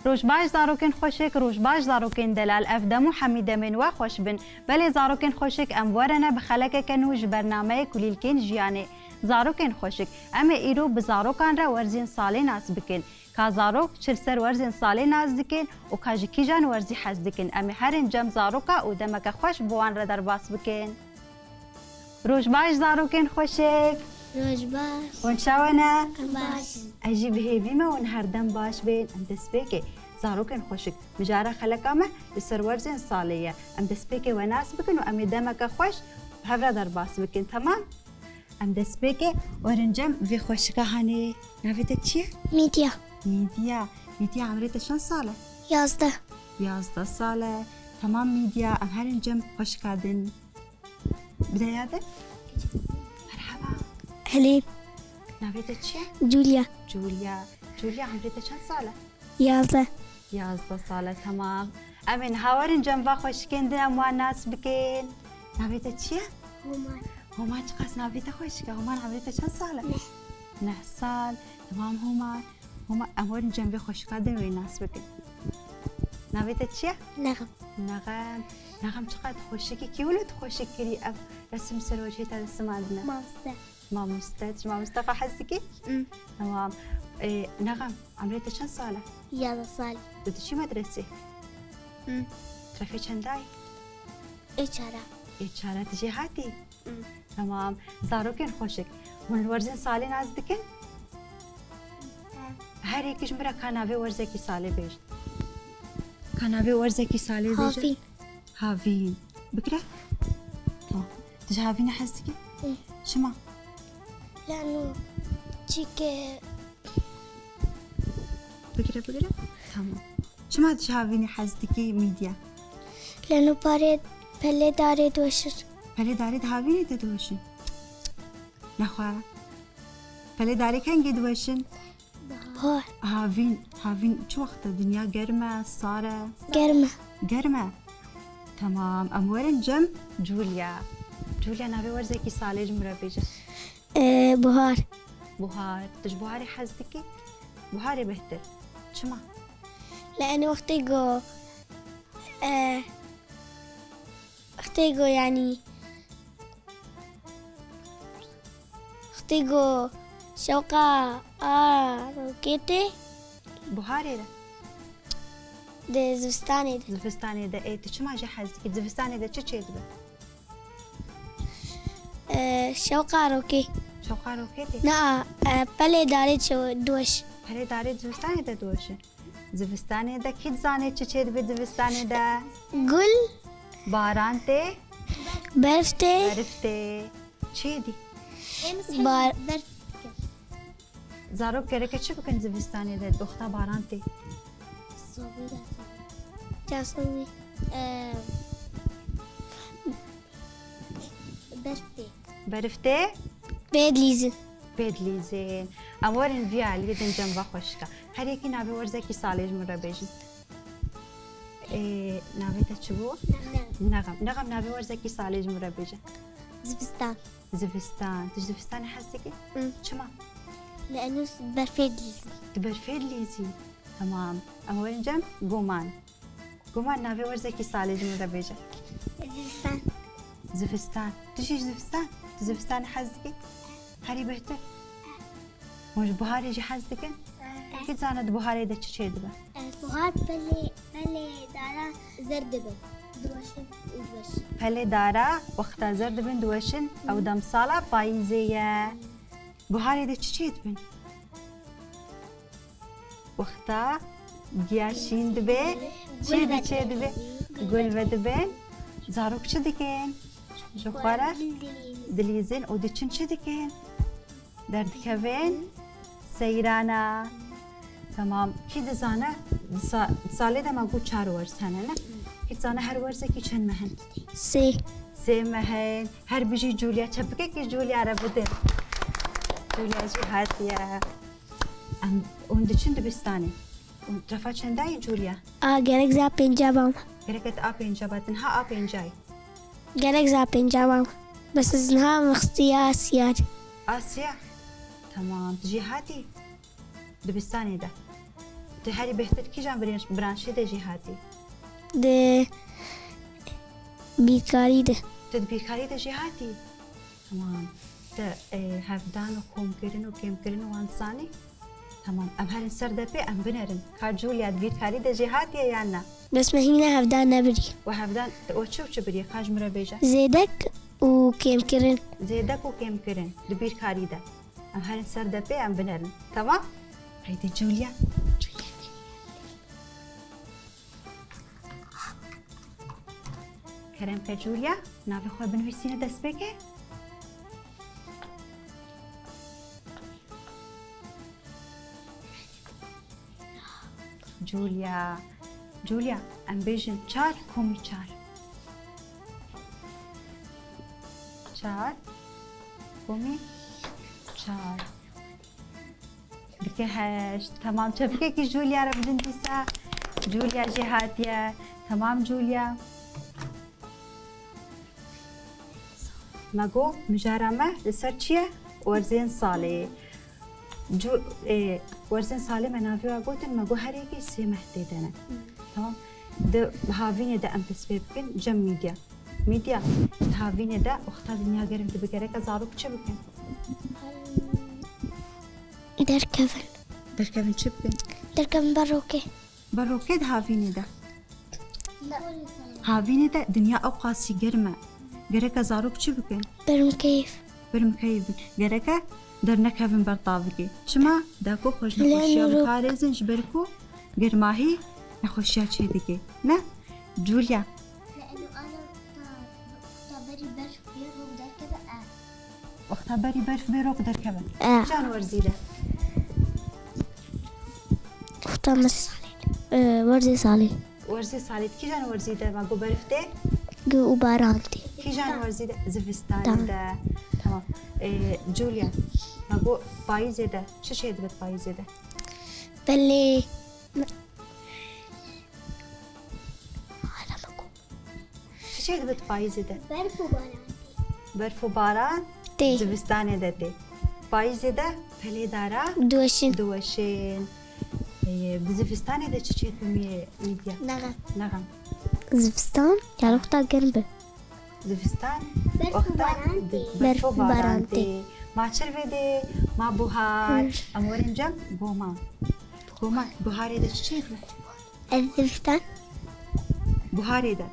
روش باش زاروکن خوشک روش باش زاروکن دلال افدمو حمیده من و خوش بن بله زاروکن خوشک اموارنه بخلک کنوش برنامه کلیلکن جیانه زاروکن خوشک اما ایرو بزاروکان را ورزین ساله ناس بکن که زاروک چل سر ورزین ساله ناس دکن و کاجی کیجان ورزی حز دکن اما هرین جم زاروکا و دمک خوش بوان را در باس بکن روش باش زاروکن خوشک روش باش ونشاونا باش اجي بهيفي ما ونهردم باش بين ام دسبيكي زاروكن خوشك مجارة خلقامه لسرورزين صالية ام دسبيكي وناس بكن وام يدمك خوش هفرا در باس بكن تمام ام دسبيكي ورنجم في خوشكا هاني نافيتا تشيه ميديا ميديا عمريتا شن صالة 11 11 صالة تمام ميديا ام هرنجم خوشكا دن بداياتك مرحبا هلين نافيتا تشيه جوليا جوليا عمريتا شن صالة 11 11 صالة تمام امين هاورن جنبا خوشكين دنا مو ناس بكين نافيتا تشيه هما تقاس نافيتا خوشكا هما عمريتا شن صالة 9 سال تمام هما امورن جنبي خوشكا دنا ناس بكين نافيتا تشيه نغم تقاد خوشكي كي ولد خوشكي اف رسم سروجي تاع السما عندنا ما مصطفى حسكي تمام نغم عمريتا شن صالة 11 صالة تدشي مدرسة ترفي شنداي إشارة تجي هاتي تمام زاروكن خوشك من الورزين صالي نازدكن هر یکیش مرا کاناوی ورزکی ساله بیش کاناوی ورزکی ساله بیش هافين بكرة تجي هافين حسكي شما لأنه تشيك بكرة تمام شما تجي هافين حسكي ميديا لأنه بارد بله داره دوشر بله داره هافين تدوشن نخوا بله داره كان دوشن هافين شو وقت الدنيا جرمة صارة جرمة تمام أمورن جم جوليا نابي ورزكي سالج مربيجة بهار تج بهاري حزدكي بهاري بهتر شما لأنه اختيجو يعني اختيجو شوقا روكيتي بهاري ده زفستاني ده ايه شما جا حزدكي زفستاني ده چه چه شوقا روكي نا بله دارید شو دوش بله دارید زفستاني ده دوش زفستاني ده كيد زاني چه چه ده زفستاني ده گل باران ته برف ته چه دی برف زارو کرده که چه بکن زفستاني ده دختر باران ته جاسوي برفته بدلیزن امورن وی علی دن جنبا خوشکا هر یکی نابی ورزکی سالج مرا بیجن نابی تا چبو؟ نغم نابی ورزکی سالج مرا بیجن زفستان تج زفستان حسكي؟ شما؟ لأنه برفيد ليزي تمام امورن جنب قومان نابي ورزكي سالج مرا بيجا زفستان تجيش زفستان حزكي هاري بهتر مش بهاري جي حزكن كي زانت بهاري ده چه دبا بهار بله دارا زردبن دوشن بله دارا وقتا زردبن دوشن او دم سالا بايزيه بهاري ده چه دبن وقتا گیاشین دبه چه دبه گل و دبن زاروک چه دکن جوخاره دلیزن او دچن چه دکن درد کبن سیرانا تمام کی دزانه ساله ده مگو 4 ورس هنه نه کی دزانه هر ورسه کی چند مهن سه مهن هر بيجي جوليا تشبكه کی جوليا را بده جوليا جي هاتيه ام اون دچن دبستاني رفعت شنداي جوليا gerek za pinjabam gereket apinjaba تنها apinjاي gerek za pinjabam بس إنها مختيا آسيا تمام تجي هاتي دبستاني ده تهاري بهتر كي جان برانشي ده جهاتي ده بیکاری ده تدبيركاري ده جهاتي تمام ت هفدان وكوم كرن وكيم كرن وانساني تمام ام هرن سر ده بي ام بنرن كار جوليا تدبيركاري ده جهاتي يانا بس مهینه هفدان نبری وهفدان وشو بري خاج مرة بيجا زیدک و کم کرن زيدك وكيم كرن تدبيركاري ده ام هرن سر ده بي ام بنرن تمام هيدي جوليا كرم جوليا نافي خوي بنويسينا دست بكي جوليا ام بيجن چار كومي چار كومي چار بكهش تمام شبكي جوليا رب جنتيسا جوليا جهاتيا تمام جوليا ماگو مجارمه لسر چیه؟ ورزین ساله ورزین ساله منافی و گوتن ماگو هر یکی سه مهده دنه تمام ده هاوینه ده ام تسبیب کن جم میدیا هاوینه ده اختار دنیا گرم ده بگره که زاروک چه بکن؟ درکبن چه بکن؟ درکبن بروکه ده هاوینه ده هاوینه ده دنیا او قاسی گرمه گرکه زاروک چه بکن؟ برم کیف گرکه در نکهون برطاوگی چما داکو خوش نخوشیا بخارزن جبرکو گرماهی نخوشیا چه دیگه نه جولیا لأنه أنا أختبري برف بيروق ده كده اختبري برف بيروق دركبن جان ورزيده اختمس ورزی سالی ورزي صاليت كي جان ورزيده ماكو برفته گو بارانتی كي جان ورزيده زفستان ده تمام جوليا ماكو بايزه ده شو شيء ده بايزه ده بله شو شيء ده بايزه ده برف وباران برف وباران تی زفستان ده تي بايزه ده پله دارا دوشن دوشين بزفستان ده شو شيء ميديا نغم نغم زفستان یا وقتا گرم به زفستان برف وقتا وبارانتي. برف برف وبارانتي ما تشرفدي ما بوهار امورين جم قوما بوهاري ده شو شيء زفستان بوهاري ده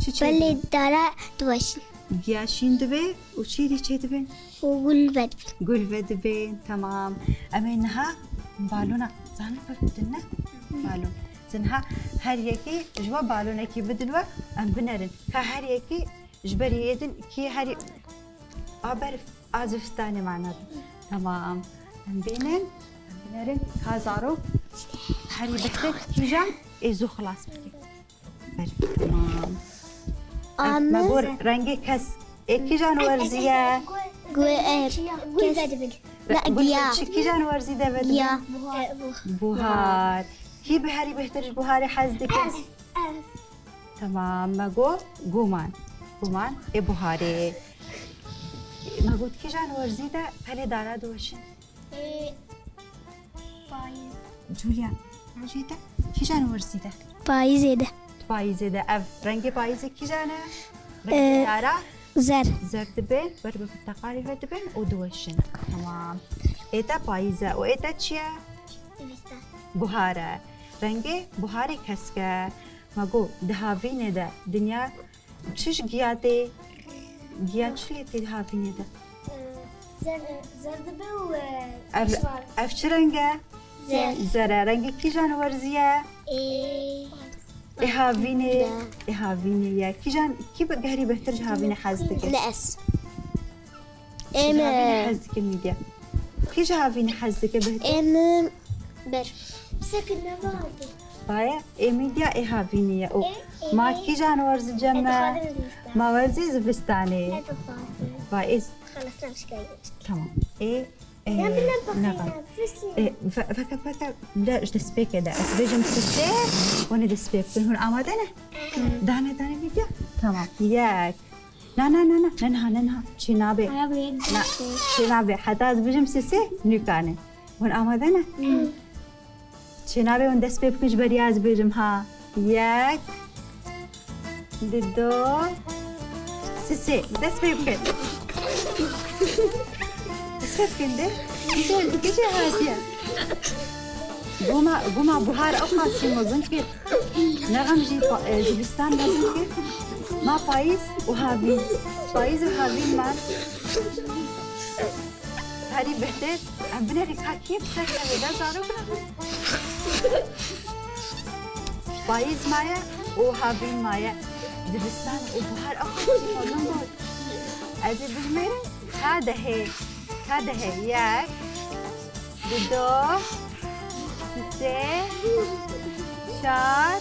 شو شيء بله دارا دوشن گیاشین دبه و چی دی چه دبه و گل بد گل دبه تمام امینها بالونا زن بفدنا بالون زنها هر یکی جوا بالونه کی بدنوا ام بنرن که هر یکی جبری یدن کی هر آبر آزفستانی معنا تمام ام بنرن هزارو هر بخته کی جام ایزو خلاص بکی تمام مقول رنگی کس کی جان ورزیه قول بدبل لا گیا کی جان ورزیده بده گیا بوهار کی بهاری بهترش بوهاری حزدی کس تمام مگو گومان ای بوهاری مگو کی جان ورزیده پلی دارا دوشن جولیا جیده کی جان ورزیده پاییزه ده پاییزه ده اف رنگ پاییزه کی جانه رنگ دارا زر زرد بين بربو بالتقاري فرد بين ودوشن تمام ايتا بايزة وايتا تشيا بوهارة رنگي بوهاري كسكا مگو دهاوينه ده دنيا چش گياته گيا چليتي دهاوينه ده زردبه اف چه رنگه؟ زره رنگي كي جان ورزيه إهافيني يا كيجان كيف قهري بهترج هافيني حازتك لأس هافيني حازتك الميديا كيج هافيني حازتك بهتر بر سكن نباتي بايا ميديا إهافيني يا ما كيجان ورز جمع ما ورزي زفستاني بايس خلصنا مش كاين تمام نغم فكا لا ايش تسبيك ده اسبيجم ستة وانا دسبيك هون آمادنا دانا ميديا تمام ياك ننها شنابي لا شنابي حتى اسبيجم ستة نيكانه هون آمادنا شنابه اون دست بکنش بریاز بیجم ها. یک دو سه دست بکن. دست بکن ده. دیگه چه هستیه؟ گوما بهار آخاسی مزن که نغم جی زبستان مزن که ما پاییز و هاوین من هری بهتر ام بنری کاکی بسر نمیده زارو کنم پاییز مایه و هاوین مایه زبستان و بهار آخاسی مزن بود از بجمیره هاده یک دو سه چهار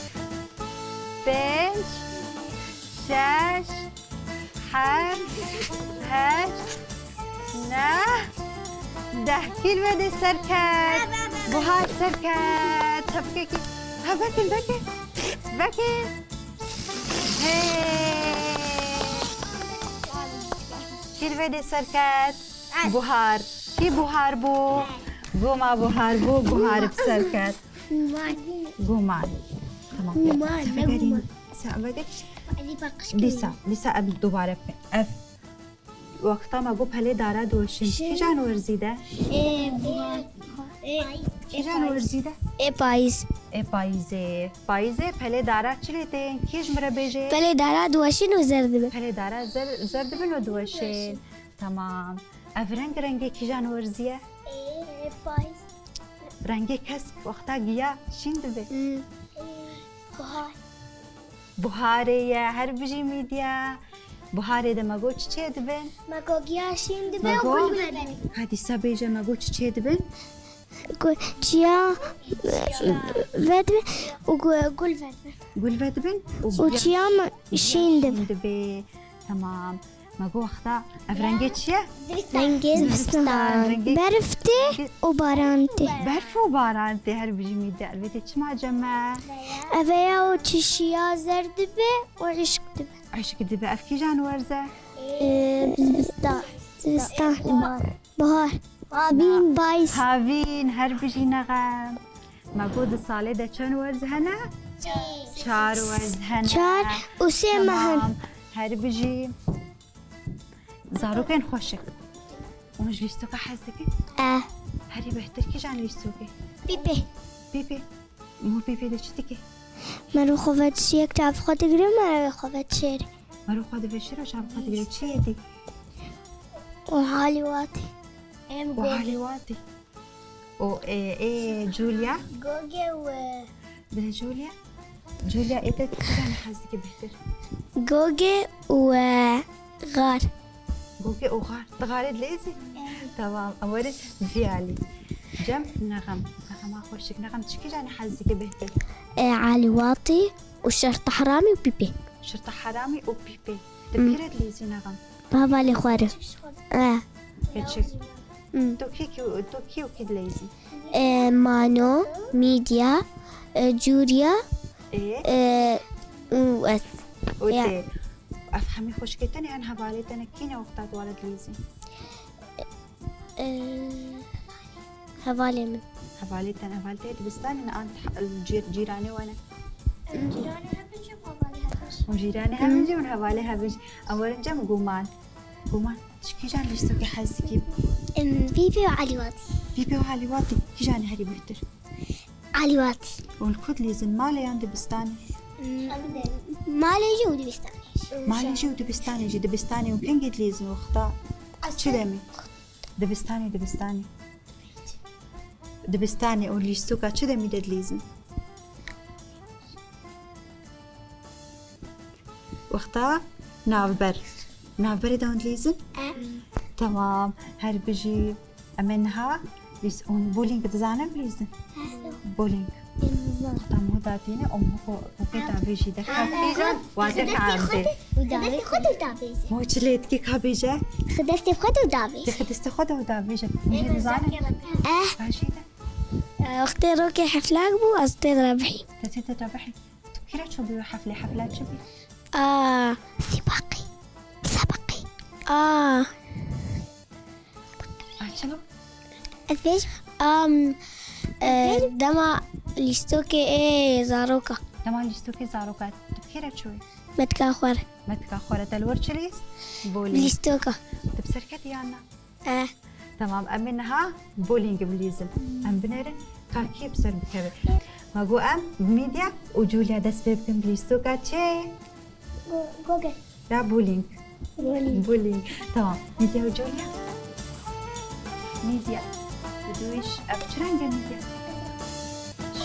پنج شش هشت نه 10 کیل بده سر کرد بهار سر کرد تبکه کی ها بکن کیل بده سر کرد بهار کی بهار بو گوما بهار بو بهار بسر کرد گومان تمام سأبقى لسه قبل دوباره اف وقتا ما گو پله داره دوشن کی جان ورزیده؟ کی جان ورزیده؟ پاییز پاییزه پله داره چی لیتین؟ کیش مره بیجه؟ پله داره دوشین و زرد پله داره زرد بن و دوشن تمام اف رنگی کی جان ورزیه؟ رنگی کس وقتا گیا شین دبه بهاره هر بجی میدیا بهاره ده مگو چه دبن؟ مگو گیا شین دبه و گل بدن هادی سبیجه مگو چه دبن؟ چیا ودبه و گل دبن؟ و چیا شین دبه تمام مگو وقتا افرنگی چیه؟ رنگی زمستان برفته و بارانته برف و بارانته هر بجی میده البته چه معجمه؟ اویا و چشیا زرد به و عشق دبه عشق دبه اف کی جان ورزه؟ زمستان بهار هاوین بایس هاوین هر بجی نغم مگو ده ساله ده چند ورزه هنه؟ 4 ورزه هنه 4 و 3 مهن هر بجی زاروکن خوشک اونش ویستو که حزدکی؟ هری بهتر کی جان ویستو که؟ بیبی مو بیبی ده چی دیگه؟ مرو خوفت شیک تعرف خود گریم مرو خوفت شیر مرو خود بشیر و شب خود گریم چیه دی؟ و حالی واتی و جولیا؟ گوگه و ده جولیا ایده کی جان حزدکی بهتر؟ گوگه و غار گوگه و غار غارد لیزی؟ تمام اول فيالي جم نغم خوشك نغم تشكي جاني حزك بهتر علي واطي وشرطة حرامي وبيبي شرطة حرامي وبيبي تبكيرت ليزي نغم بابا لي خوارم هتشك توكي وكيد ليزي مانو ميديا جوريا وأس وتي افهمي خوشك تاني عن هبالي تاني كينا وقتات ولد ليزي هبالي من هبالي دبستاني أنا الجيراني وأنا جيراني هبجي وهبالي هبجي وجيراني هبجي ونهبالي هبجي أولا جم قومان تشكي جان ليش توكي حزكي بيبي وعلي واطي وعلي واطي كي جاني هري بهتر علي واطي والكود ليزن مالي عند دبستاني مالي جودي بستاني مالي جي ودبستاني جي دبستاني وكان قد ليزن وخطا شو دامي دبستاني او ليستوكا شو دامي داد ليزن وقتا نافبر داون ليزن تمام هر بجي امنها ليس اون بولينج تزانم ليزن بولينج تمام داتيني امه وكتا بيجي دكا بيجا واتك عندي ودابي خدو دابي مو تشليت كي كابيجا خدستي خدو دابي خدست خدو دابيجا مجي تزانم ماشي اختي روكي حفلاك بو أصدي ربحي تتي تربحي كيرا شو بيو حفلات شو بي سبقي شنو ايش دما لیستوک ای زاروکا تمام لیستوكي زاروكات تبكيرك شوي متكاخر ما تكاخرة الورد شليست بولينج لیستوکا تبسركت يانا اه تمام أمنها بولينج بليزم أم بنرن كاكي بسر بكبر ما جو أم بميديا وجوليا دس بيبكم بليستوكا تشي جوجل لا بولينج بولينج بولينج تمام ميديا وجوليا ميديا بدويش أبشرنجة ميديا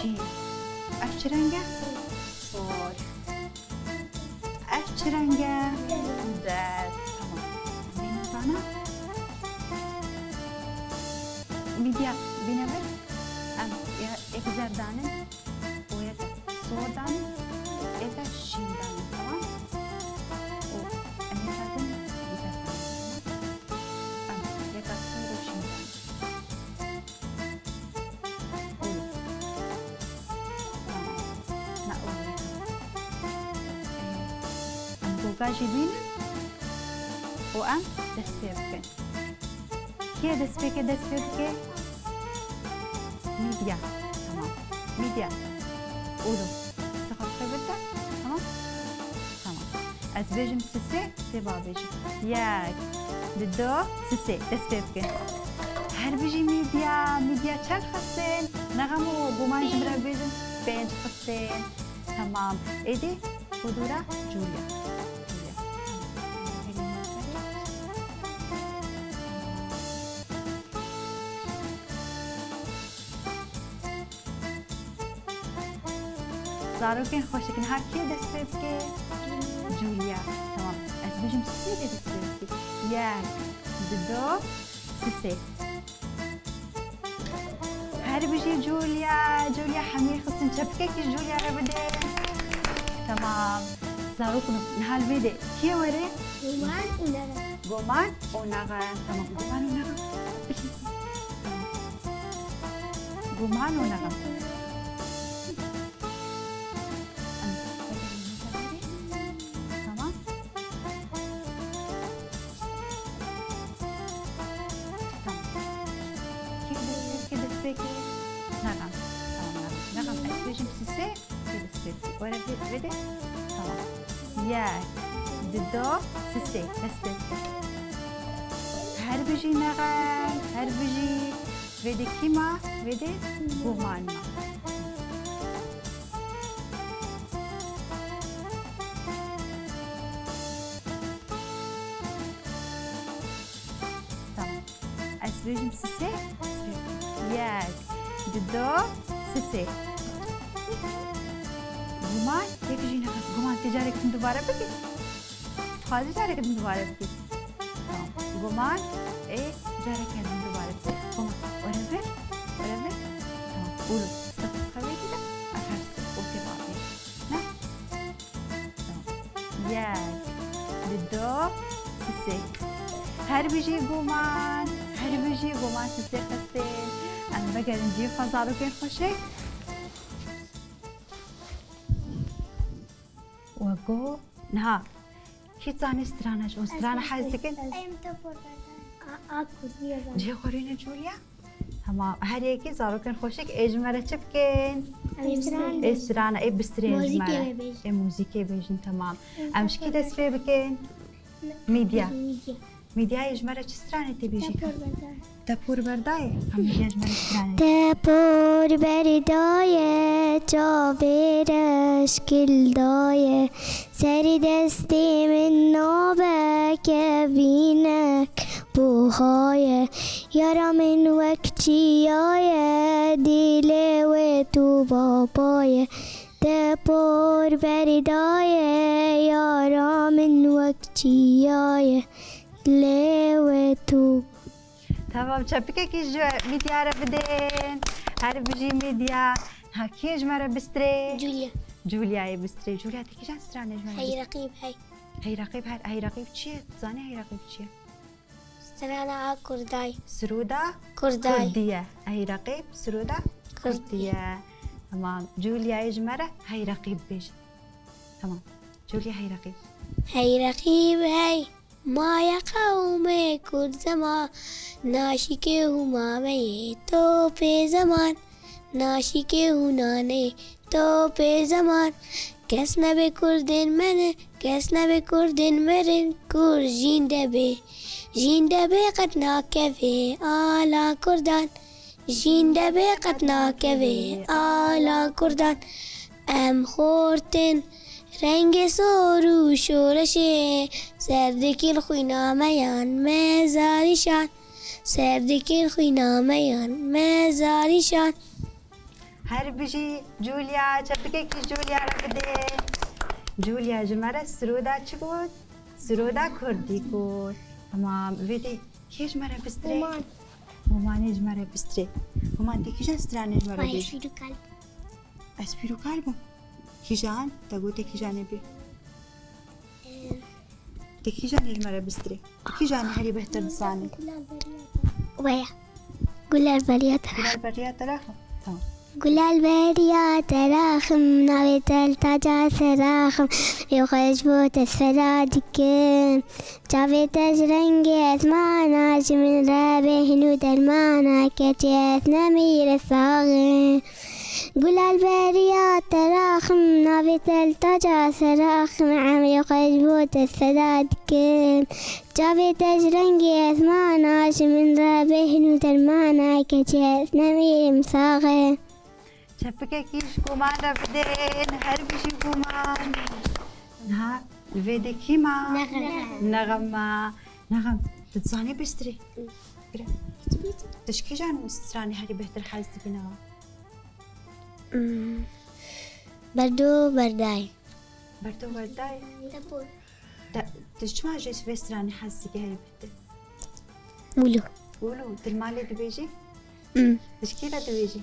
شين أبشرنجة صور أبشرنجة زاد تمام مين معنا ميديا بينامر أم يا إكزار دانن ويا صور دانن إذا شين دانن تمام و أم يفادن إكزار دانن أم يكا صور وشين دانن أولو تمام لا أولو أم بوغاجي بينا وأم دسبيبكن كي دسبيبكي ميديا تمام ميديا أولو استخدم خبرتك تمام تمام أسبيجم سسي تبا بيجي ياك ددو سسي دسبيبكن هر بيجي ميديا چند خستين نغمو بومان جبرا بيجن 5 خستين تمام ايدي ودورا جوليا زاروكين خوشكن هاكي دسبيبكي جوليا تمام أسبيجم سسي دسبيبكي ياك ددو سسي هاري بيجي جوليا حمي خصن شبكك جوليا ربدي تمام زاروكن نهال بيدي كي وري جومان ونغم غومان ونغا تمام غومان ونغا غومان ونغا تمام كده سبيكي نغم تمام نغم أسبيجم سسي كده سبيكي ورا بيدي تمام ياك ددو سسي سبيكي هر بيجي نغم هر بيجي بيدي كيما بيدي غومان ما تمام أسبيجم سسي ياك ددو سسي غومان يكجي نغس غومان تجارك دوباره بكي خالي جارك دوباره بكي تمام غومان ايه جارك دوباره بكي غومان وربي تمام قولوا استقبل خبيتي ده أفرس اوكي بابي نا تمام ياك ددو سسي هر بيجي غومان سسي خستين أنا بقى نجيب خزارو كين خوشك وقو نها كي تاني سترانا حازتكن أيام تبور أكل بيا جي خورين جوليا تمام هريكي زارو كين خوشك اجمرة چبكن استرانا اي بسترين اجمرة اي موزيكي بيجن تمام امشكي دسفي بكن ميديا اجمرة چه ستراني تبيجي تپور بردای هم یجمن استرانه تپور بردای جاویرش کلدای سری دستی من نابک وینک بوهای یارا من وکچیای دیل و تو بابای تپور بردای یارا من وکچیای دیل و تو تمام شبكك ميديا ربدين هاري بيجي ميديا هاكي جمرة بستري جوليا بستري جوليا تيجي جان ستراني جمرة هي رقيب هي رقيب شيء زاني هي رقيب شيء سترانا كرداي سرودا كرداي كردية هي رقيب سرودا كردية تمام جوليا جمرة هي رقيب بيجي تمام جوليا هي رقيب هي ما يا قوم كل زمان ناشك هما ميتو في زمان ناشی که هونانه تو به زمان کس نبه کردن منه کس نبه کردن مرن کور جینده به قد ناکوه آلا کردن جینده به قد ناکوه آلا کردن ام خورتن رنگ سورو شورشه سردکین خوی نامیان مزاریشان سردکین خوی نامیان مزاریشان هر بجي جوليا شبكك جوليا ركدي جوليا جمرة سرودا تشكوت سرودا كردي كوت تمام فيدي كيش مرة بستري مامان جمرة بستري مامان دي كيش استراني جمرة بيجي اسبيرو كالبو كيجان تقولي كيجان بي دي كيجان جمرة بستري كيجان هري بهتر تصاني ويا قول البريات كل البريات تراخم تمام قول البريات راخم نويت التجا سراخم يخرج بوت اسفلادك جابت رنجي اسمانا من رابه هنود المانا كتيت نمير الصاغي قول البريات راخم نويت التجا سراخم عم يخرج بوت اسفلادك جابت رنجي اسمانا من رابه هنود المانا كتيت نمير الصاغي شبكة كيش كومان رفدين هربشي كومان ها الفيدي كيما نغم تتصاني بستري تشكي جان مستراني هاري بهتر حاجتي بنغم بردو برداي برداي تشما جيش بستراني حاجتي هاري بهتر قولوا تلمالي دبيجي تشكيلة دبيجي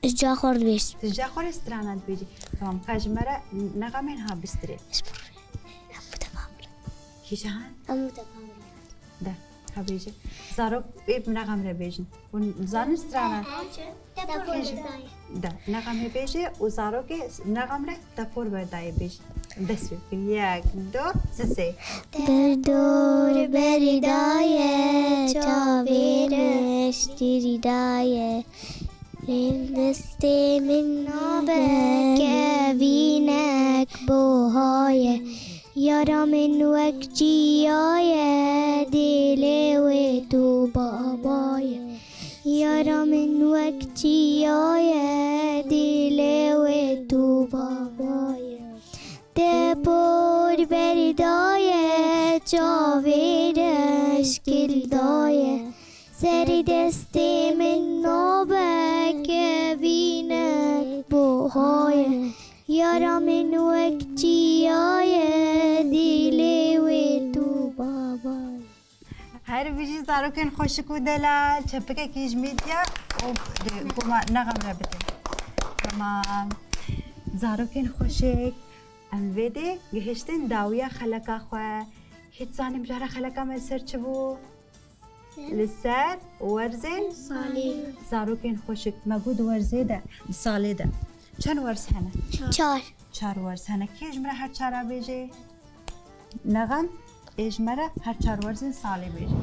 جا خورد بيش تجا خور استرانات بيجي تمام كاجمرة نغمين ها بستري كيشان ده ها بيجي زاروك إيه نغم ربيجن ونزان استرانات ده نغم بيجي وزاروك نغم ره تفور برداي بيجي بس ياك دو سسي دور برداية تاويرش تريداية للدستي من نابك وينك بوهاية يارا من وكجياية ديلي وتو باباية يارا من وكجياية ديلي وتو باباية دبور برداية جاويرش كلداية سری دستی من نابک وینک بوهای یارا من وکجیای دیلی و تو بابای هر بيجي زاروكن خوشك ودلال شبكة كيج ميديا وكما نغم ربطن تمام زاروكن خوشك ام ويدي گهشتن داوية خلقا خواه هيت زاني مجارة خلقا ملسر چبو لسر ورزه سالی زاروكن خوشك مقود ورزه ده سالي ده چند ورز هنه؟ 4 ورز هنه کی اجمره هر 4 بیجه؟ نغم اجمره هر 4 ورز سالی بیجه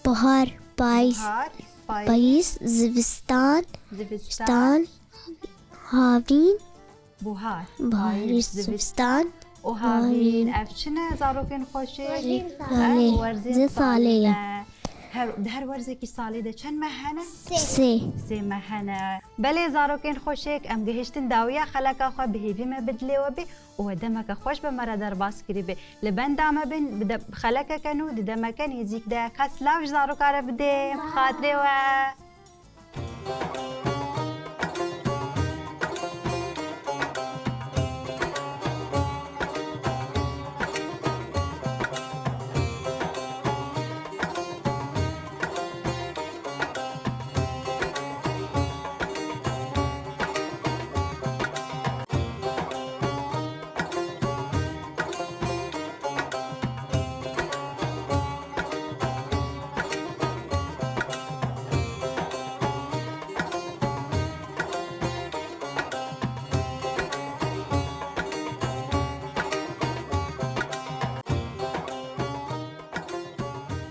بهار پاییز پاییز زمستان زمستان هاوین بهار پاییز زمستان و هاوین افچنه زاروکن خوشه ورزه سالیه هر ورزه کی سالی ده چند مهنه؟ 3 مهنه بله زاروکن خوشک ام گهشتن داویه خلقا خو بهیوی ما بدلی و بی و دمک خوش به مرا در باس کری به لبن دامه بن خلقا کنو دمکن یزیک ده کس لاوش زاروکاره بده خاطره و